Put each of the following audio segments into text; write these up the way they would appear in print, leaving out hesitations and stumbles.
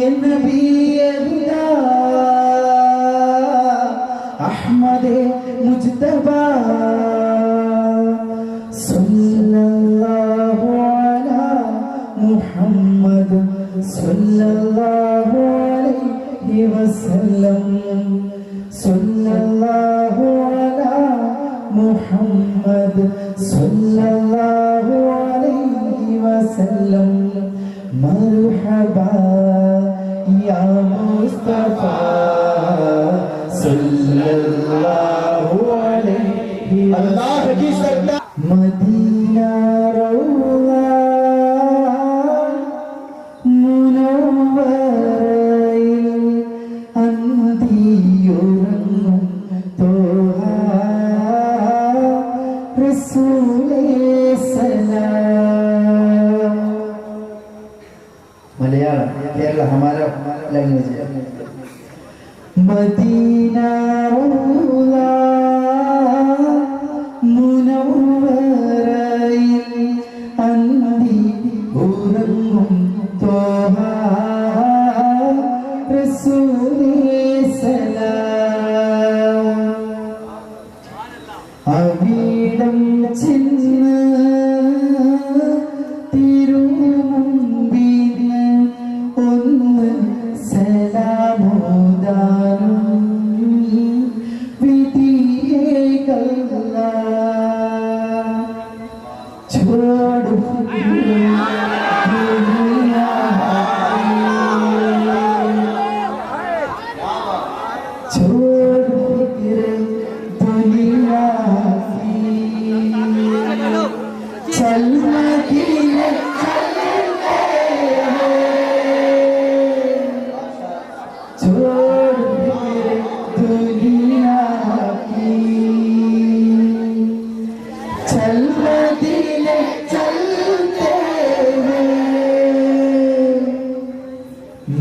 يا نبي الهدى أحمد مجتبى صلى الله على محمد صلى الله عليه وسلم صلى الله على محمد صلى الله عليه وسلم مرحبا يا مصطفى صلى الله عليه وسلم مدينة روضة മുനവ്വറയിൽ അന്തിയുറങ്ങും തോഹ റസൂലേ സലാം. മലയാളം കേരള हमारा लैंग्वेज है. മദീന റൗള മുനവ്വറയിൽ അന്തിയുറങ്ങും തോഹ റസൂലേ സലാം. അവിടം ചെന്ന് തിരുമുമ്പിന് ഒന്ന് സലാമോദാനും വിധിയേകല്ല ചോടു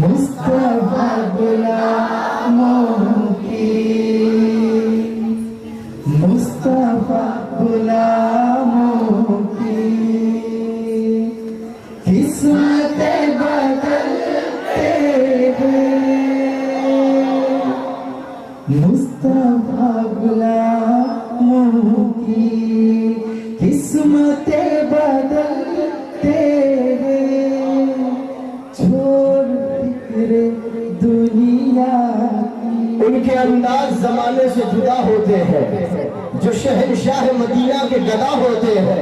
मुस्तफा गुलामों की मुस्तफा गुलामों की किस्मतें बदलते हैं मुस्तफा गुलामों की किस्मतें बदलते हैं छोड़ दुनिया. उनके अंदाज जमाने से जुदा होते हैं जो शहंशाह मदीना के गदा होते हैं.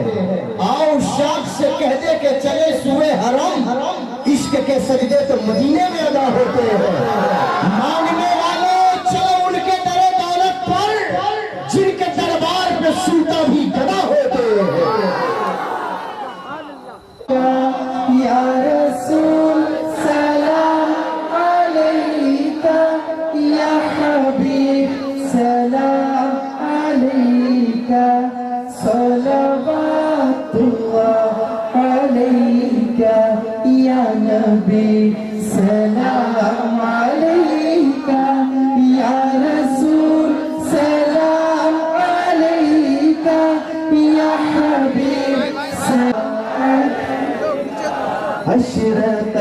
आओ शाख से कह दे के चले सुए हरम इश्क के सजदे तो मदीने में अदा होते हैं. मांगने वालों चलो उनके दरे दौलत पर जिनके दरबार पे सूता भी गदा होते हैं. या रसूल सलाम अलैका या हबीब सलाम अलैका सलवातुल्लाह अलैका या नबी सलाम अलैका या रसूल सलाम अलैका या हबीब सलाम. अशरक़